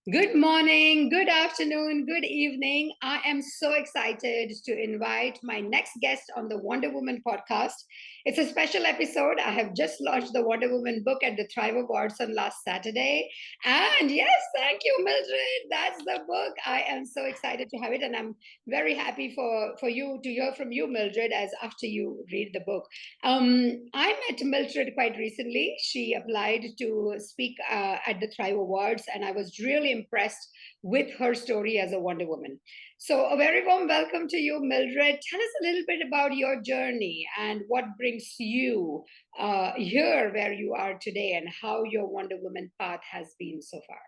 Good morning, good afternoon, good evening. I am so excited to invite my next guest on the Wonder Woman podcast. It's a special episode. I have just launched the Wonder Woman book at the Thrive Awards on last Saturday. And yes, thank you, Mildred. That's the book. I am so excited to have it. And I'm very happy for you to hear from you, Mildred, as after you read the book. I met Mildred quite recently. She applied to speak at the Thrive Awards, and I was really impressed with her story as a Wonder Woman. So, a very warm welcome to you, Mildred. Tell us a little bit about your journey and what brings you here where you are today and how your Wonder Woman path has been so far.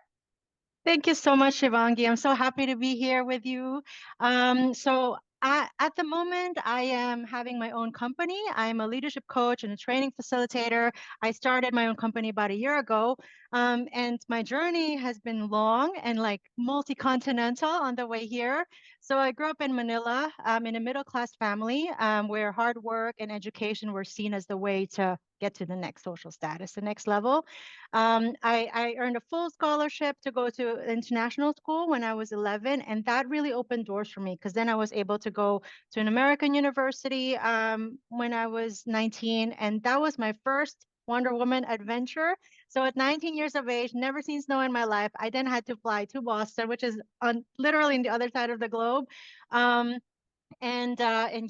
Thank you so much, Shivangi. I'm so happy to be here with you. At the moment, I am having my own company. I'm a leadership coach and a training facilitator. I started my own company about a year ago. And my journey has been long and like multi-continental on the way here. So I grew up in Manila, in a middle-class family, where hard work and education were seen as the way to get to the next social status, the next level. I earned a full scholarship to go to international school when I was 11, and that really opened doors for me because then I was able to go to an American university when I was 19, and that was my first Wonder Woman adventure. So at 19 years of age, never seen snow in my life. I then had to fly to Boston, which is on literally on the other side of the globe. Um, and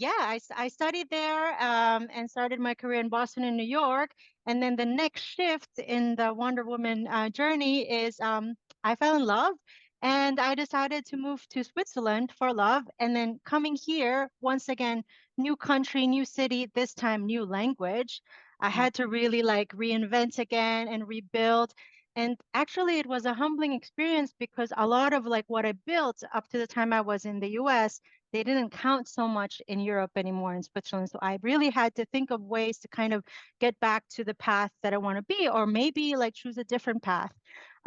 yeah, I studied there and started my career in Boston and New York. And then the next shift in the Wonder Woman journey is I fell in love and I decided to move to Switzerland for love. And then coming here, once again, new country, new city, this time new language. I had to really like reinvent again and rebuild. And actually, it was a humbling experience because a lot of like what I built up to the time I was in the US, they didn't count so much in Europe anymore in Switzerland. So I really had to think of ways to kind of get back to the path that I want to be, or maybe like choose a different path.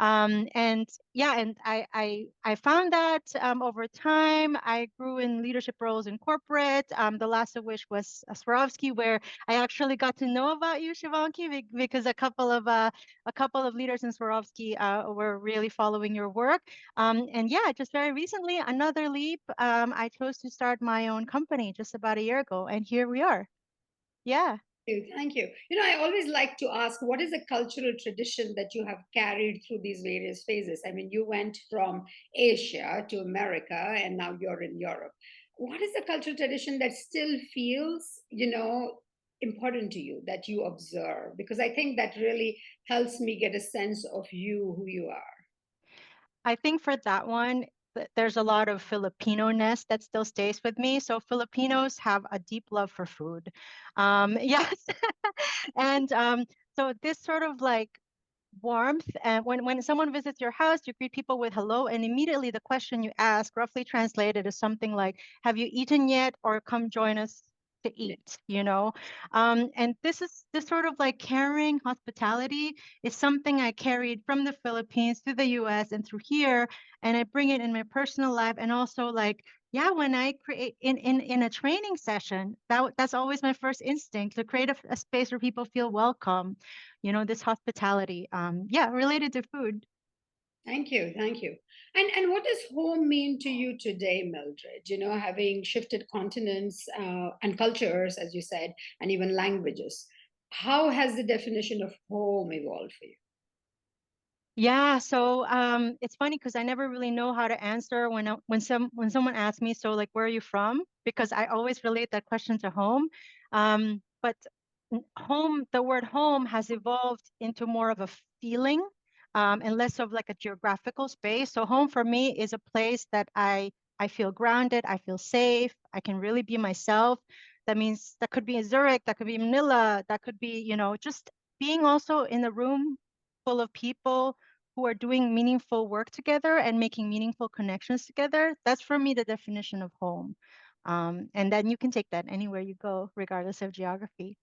And yeah, and I found that over time, I grew in leadership roles in corporate. The last of which was Swarovski, where I actually got to know about you, Shivanki, because a couple of leaders in Swarovski were really following your work. And yeah, just very recently, another leap. I chose to start my own company just about a year ago, and here we are. Yeah. Thank you. I always like to ask, what is a cultural tradition that you have carried through these various phases? I mean, you went from Asia to America, and now you're in Europe. What is the cultural tradition that still feels, important to you that you observe? Because I think that really helps me get a sense of you, who you are. I think for that one, there's a lot of Filipino-ness that still stays with me. So Filipinos have a deep love for food. Yes. And so this sort of like warmth, and when someone visits your house, you greet people with hello, and immediately the question you ask, roughly translated, is something like, "Have you eaten yet?" or "Come join us to eat," you know? And this sort of like caring hospitality is something I carried from the Philippines to the US and through here, and I bring it in my personal life. And also like, yeah, when I create in a training session, that's always my first instinct, to create a space where people feel welcome, this hospitality. Yeah, related to food. Thank you, thank you. And what does home mean to you today, Mildred? Having shifted continents and cultures, as you said, and even languages, how has the definition of home evolved for you? Yeah, so it's funny because I never really know how to answer when someone asks me, so like, where are you from? Because I always relate that question to home. But home, the word home has evolved into more of a feeling, and less of like a geographical space. So home for me is a place that I feel grounded, I feel safe, I can really be myself. That means that could be in Zurich, that could be Manila, that could be, just being also in a room full of people who are doing meaningful work together and making meaningful connections together. That's for me the definition of home. And then you can take that anywhere you go, regardless of geography.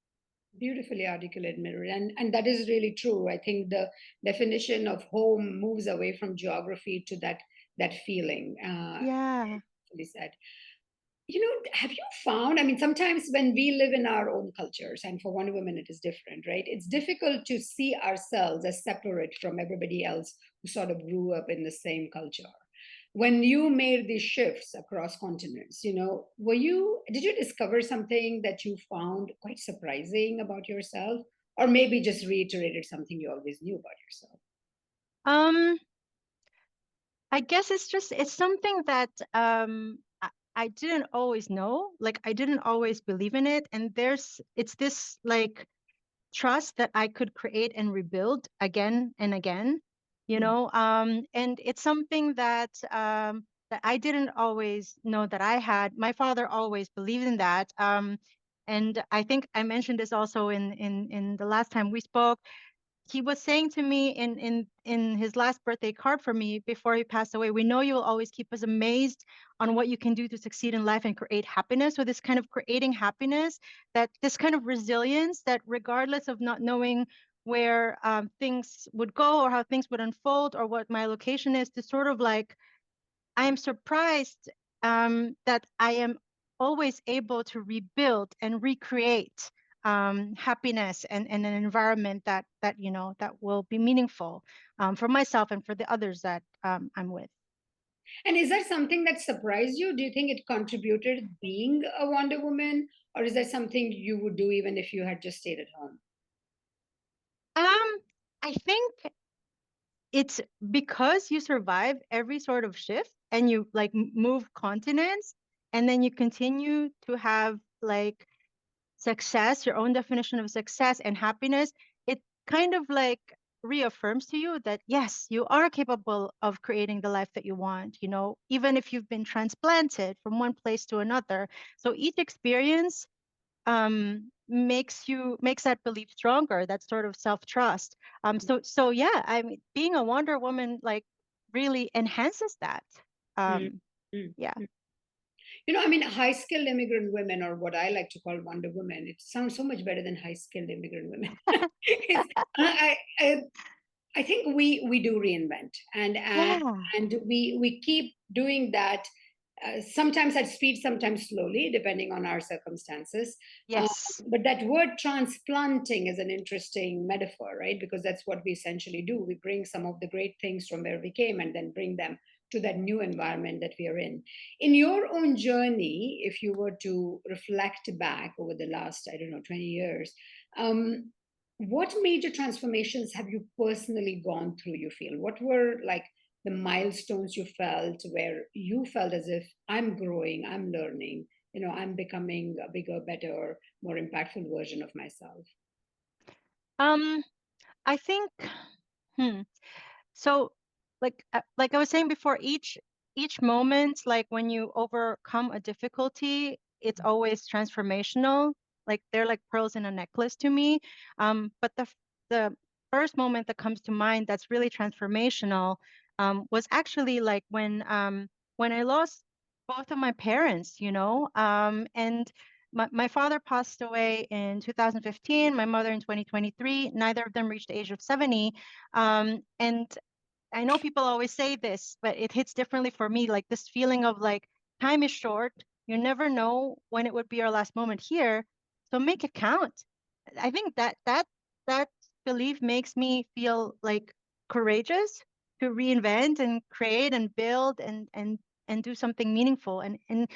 Beautifully articulate, Mildred, and that is really true. I think the definition of home moves away from geography to that feeling. Yeah. Said. have you found, I mean, sometimes when we live in our own cultures, and for Wonder Woman, it is different, right? It's difficult to see ourselves as separate from everybody else who sort of grew up in the same culture. When you made these shifts across continents, did you discover something that you found quite surprising about yourself? Or maybe just reiterated something you always knew about yourself? Um, I guess it's something that I didn't always know. Like I didn't always believe in it. And it's this like trust that I could create and rebuild again and again, and it's something that I didn't always know that I had. My father always believed in that. And I think I mentioned this also in the last time we spoke. He was saying to me in his last birthday card for me before he passed away, we know you will always keep us amazed on what you can do to succeed in life and create happiness. So this kind of creating happiness, that this kind of resilience, that regardless of not knowing where things would go or how things would unfold or what my location is, to sort of like I am surprised that I am always able to rebuild and recreate happiness and an environment that will be meaningful for myself and for the others that I'm with. And is that something that surprised you? Do you think it contributed being a Wonder Woman, or is that something you would do even if you had just stayed at home? I think it's because you survive every sort of shift and you like move continents, and then you continue to have like success, your own definition of success and happiness. It kind of like reaffirms to you that yes, you are capable of creating the life that you want, even if you've been transplanted from one place to another. So each experience makes that belief stronger, that sort of self-trust. So yeah, I mean, being a Wonder Woman like really enhances that. Mm, um mm, yeah. mm. I mean, high skilled immigrant women, or what I like to call Wonder Women, it sounds so much better than high skilled immigrant women. it's, I think we do reinvent, Yeah. and we keep doing that. Sometimes at speed, sometimes slowly, depending on our circumstances. Uh, Yes. but that word transplanting is an interesting metaphor, right? Because that's what we essentially do. We bring some of the great things from where we came and then bring them to that new environment that we are in. In your own journey, if you were to reflect back over the last, I don't know, 20 years, um, what major transformations have you personally gone through, you feel? What were like the milestones you felt where you felt as if I'm growing, I'm learning, I'm becoming a bigger, better, more impactful version of myself? um I think hmm so like I was saying before, each moment, like when you overcome a difficulty, it's always transformational. Like they're like pearls in a necklace to me. But the first moment that comes to mind that's really transformational was actually like when I lost both of my parents, and my father passed away in 2015, my mother in 2023. Neither of them reached the age of 70. And I know people always say this, but it hits differently for me. Like this feeling of like time is short. You never know when it would be our last moment here. So make it count. I think that belief makes me feel like courageous to reinvent and create and build and do something meaningful. And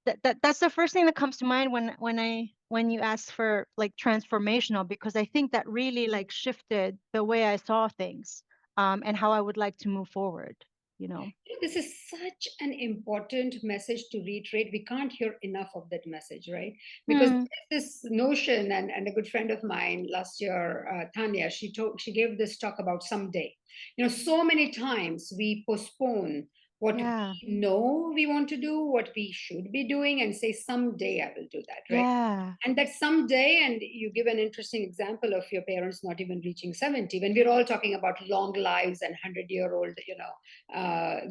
that's the first thing that comes to mind when you ask for like transformational, because I think that really like shifted the way I saw things, and how I would like to move forward, you know. This is such an important message to reiterate. We can't hear enough of that message, right? Because Hmm. this notion, and a good friend of mine last year, Tanya, she gave this talk about someday. So many times we postpone what we Yeah. know we want to do, what we should be doing, and say, someday I will do that, right? Yeah. And that someday, and you give an interesting example of your parents not even reaching 70, when we're all talking about long lives and 100-year-old,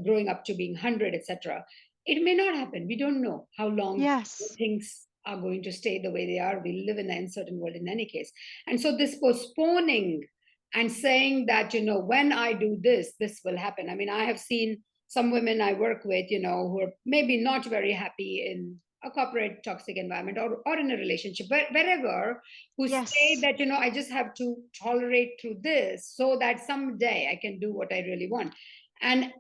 growing up to being 100, etc. It may not happen. We don't know how long Yes. things are going to stay the way they are. We live in an uncertain world in any case. And so this postponing and saying that, when I do this, this will happen. I mean, I have seen some women I work with, who are maybe not very happy in a corporate toxic environment, or in a relationship, but wherever, who say Yes. that, I just have to tolerate through this so that someday I can do what I really want. And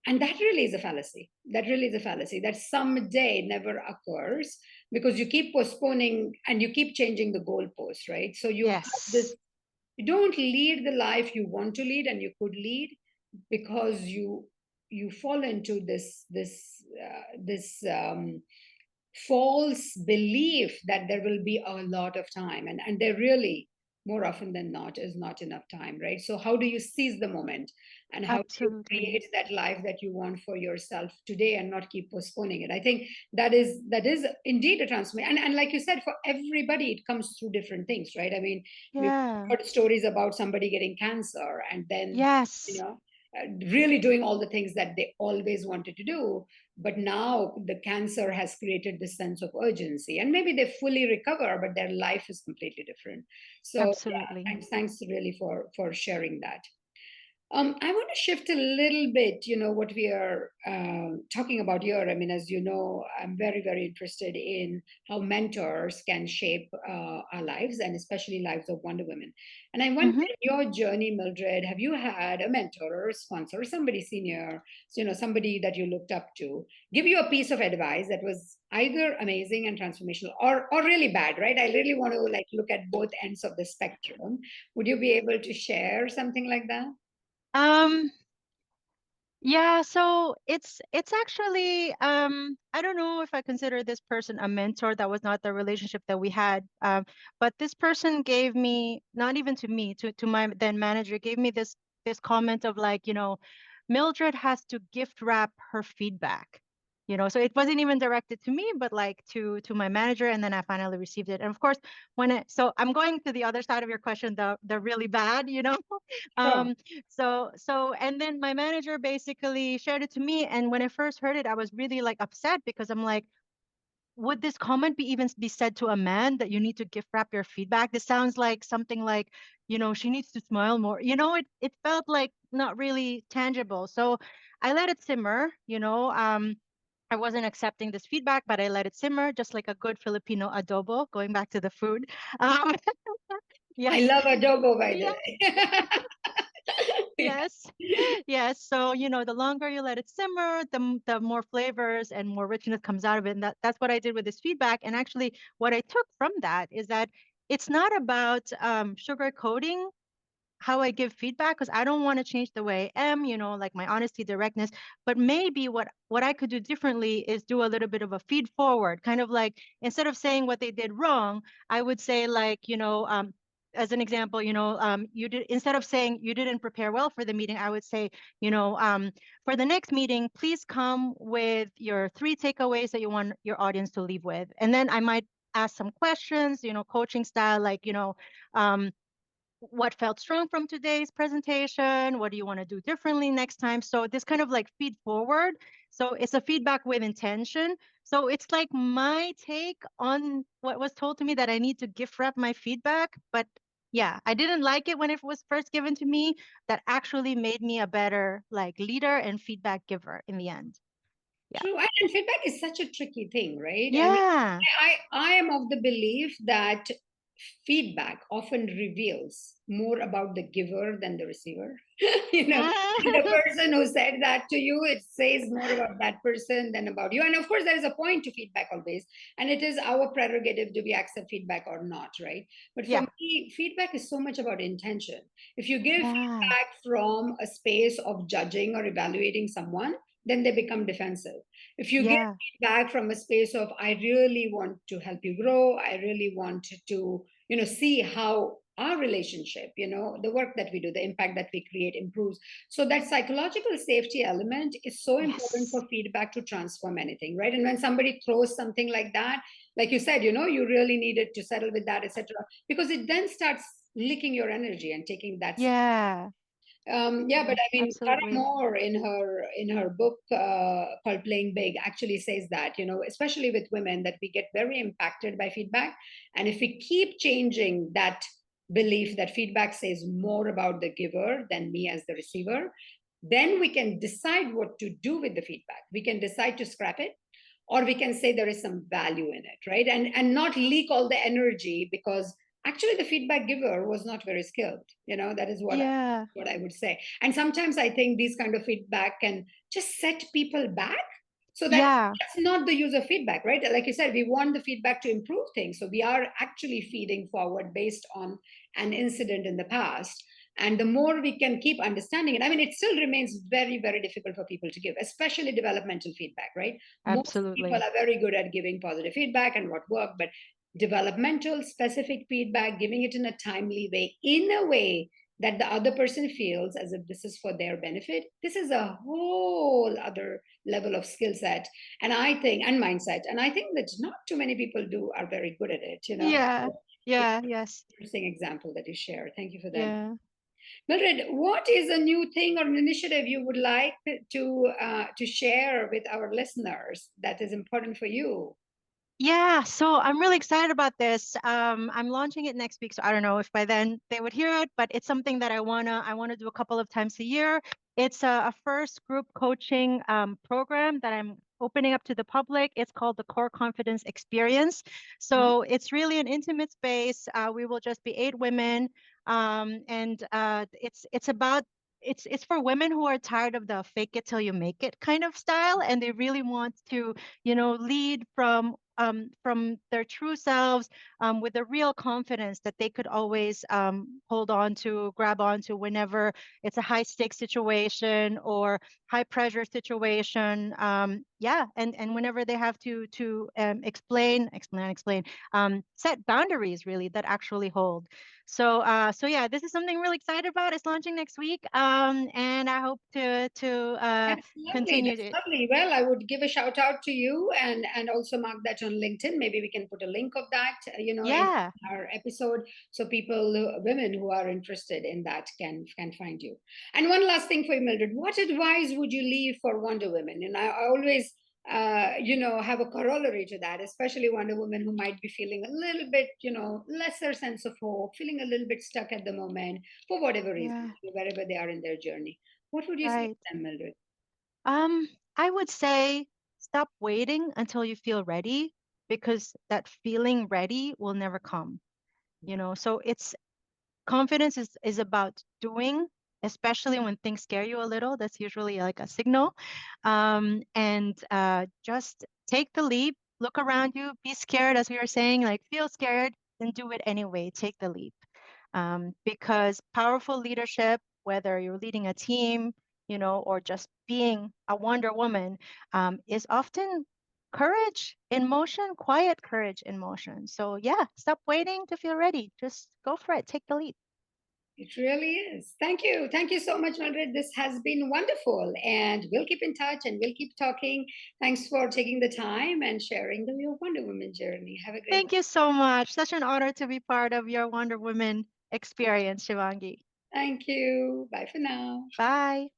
that really is a fallacy. That really is a fallacy. That someday never occurs, because you keep postponing and you keep changing the goalpost, right? So you have this, Yes. you don't lead the life you want to lead and you could lead, because you fall into this false belief that there will be a lot of time, and there really, more often than not, is not enough time, right? So how do you seize the moment, and how do you Absolutely. create that life that you want for yourself today and not keep postponing it? I think that is indeed a transformation. And like you said, for everybody it comes through different things, right? I mean, we've Yeah. heard stories about somebody getting cancer and then, you Yes. know really doing all the things that they always wanted to do, but now the cancer has created this sense of urgency, and maybe they fully recover, but their life is completely different. So yeah, Absolutely. thanks really for sharing that. I want to shift a little bit, what we are talking about here. I mean, as you know, I'm very, very interested in how mentors can shape our lives, and especially lives of Wonder Women. And I wonder, Mm-hmm. in your journey, Mildred, have you had a mentor or a sponsor or somebody senior, somebody that you looked up to, give you a piece of advice that was either amazing and transformational, or really bad, right? I really want to like look at both ends of the spectrum. Would you be able to share something like that? Um, Yeah, so it's actually I don't know if I consider this person a mentor. That was not the relationship that we had. But this person gave me, not even to me, to my then manager, gave me this comment of like, Mildred has to gift wrap her feedback. So it wasn't even directed to me, but like to my manager, and then I finally received it. And of course, so I'm going to the other side of your question, the really bad. Sure. Um, and then my manager basically shared it to me. And when I first heard it, I was really like upset, because I'm like, would this comment be said to a man, that you need to gift wrap your feedback? This sounds like something like, she needs to smile more. It felt like not really tangible. So I let it simmer, I wasn't accepting this feedback, but I let it simmer, just like a good Filipino adobo, going back to the food. Um, I yes. love adobo, by the Yeah. way. Yeah. Yes. Yes. So, the longer you let it simmer, the more flavors and more richness comes out of it. And that's what I did with this feedback. And actually, what I took from that is that it's not about sugar coating how I give feedback, because I don't want to change the way I am, like my honesty, directness. But maybe what I could do differently is do a little bit of a feed forward, kind of like, instead of saying what they did wrong, I would say like, as an example, you did, instead of saying you didn't prepare well for the meeting, I would say, for the next meeting, please come with your 3 takeaways that you want your audience to leave with. And then I might ask some questions, coaching style, like, um, what felt strong from today's presentation? What do you want to do differently next time? So this kind of like feed forward. So it's a feedback with intention. So it's like my take on what was told to me, that I need to gift wrap my feedback. But yeah, I didn't like it when it was first given to me. That actually made me a better like leader and feedback giver in the end. Yeah. True, and feedback is such a tricky thing, right? I mean, Yeah. I am of the belief that feedback often reveals more about the giver than the receiver. And the person who said that to you, it says more about that person than about you. And of course, there is a point to feedback always, and it is our prerogative do we accept feedback or not, right? But for Yeah. me, feedback is so much about intention. If you give Yeah. feedback from a space of judging or evaluating someone, then they become defensive. If you give Yeah. feedback from a space of I really want to help you grow, I really want to see how our relationship, the work that we do, the impact that we create improves. So that psychological safety element is so important Yes. for feedback to transform anything, right? And when somebody throws something like that, like you said, you really needed to settle with that, etc., because it then starts licking your energy and taking that. Yeah. Yeah, but Yeah. I mean, Tara Absolutely. Moore in her book called Playing Big actually says that, especially with women, that we get very impacted by feedback, and if we keep changing that belief that feedback says more about the giver than me as the receiver, then we can decide what to do with the feedback. We can decide to scrap it, or we can say there is some value in it, right? And not leak all the energy, because actually the feedback giver was not very skilled. That is Yeah. what I would say. And sometimes I think these kind of feedback can just set people back. So Yeah. that's not the use of feedback, right? Like you said, we want the feedback to improve things. So we are actually feeding forward based on an incident in the past. And the more we can keep understanding it, I mean, it still remains very, very difficult for people to give, especially developmental feedback, right? Most people Absolutely. are very good at giving positive feedback and what worked, but developmental specific feedback, giving it in a timely way, in a way that the other person feels as if this is for their benefit, this is a whole other level of skill set, and mindset. And I think that not too many people are very good at it. Yeah. So it's Yeah. Yes. an interesting example that you share. Thank you for that. Yeah. Mildred, what is a new thing or an initiative you would like to share with our listeners that is important for you? Yeah, so I'm really excited about this. I'm launching it next week, so I don't know if by then they would hear it, but it's something that I wanna do a couple of times a year. It's a first group coaching program that I'm opening up to the public. It's called the Core Confidence Experience. Mhm. So it's really an intimate space. We will just be 8 women, and it's for women who are tired of the fake it till you make it kind of style, and they really want to lead from their true selves, with a real confidence that they could always hold on to, grab onto whenever it's a high stakes situation or high pressure situation. Yeah, and whenever they have to explain, set boundaries really that actually hold. So yeah, this is something I'm really excited about. It's launching next week, and I hope to That's lovely. continue That's it. lovely. Well, I would give a shout out to you, and also mark that on LinkedIn. Maybe we can put a link of that, in Yeah. our episode, so people, women who are interested in that, can find you. And one last thing for you, Mildred. What advice would you leave for Wonder Women? And I always, have a corollary to that, especially Wonder Women who might be feeling a little bit, lesser sense of hope, feeling a little bit stuck at the moment for whatever reason, Yeah. wherever they are in their journey. What would you say Right. to them, Mildred? Um, I would say stop waiting until you feel ready, because that feeling ready will never come. So it's confidence is about doing, especially when things scare you a little. That's usually like a signal. And just take the leap, look around you, be scared, as we were saying, like feel scared, then do it anyway. Take the leap. Because powerful leadership, whether you're leading a team, or just being a Wonder Woman, is often courage in motion, quiet courage in motion. So yeah, stop waiting to feel ready. Just go for it. Take the leap. It really is. Thank you. Thank you so much, Mildred. This has been wonderful. And we'll keep in touch and we'll keep talking. Thanks for taking the time and sharing your Wonder Woman journey. Have a great Thank day. you so much. Such an honor to be part of your Wonder Woman experience, Shivangi. Thank you. Bye for now. Bye.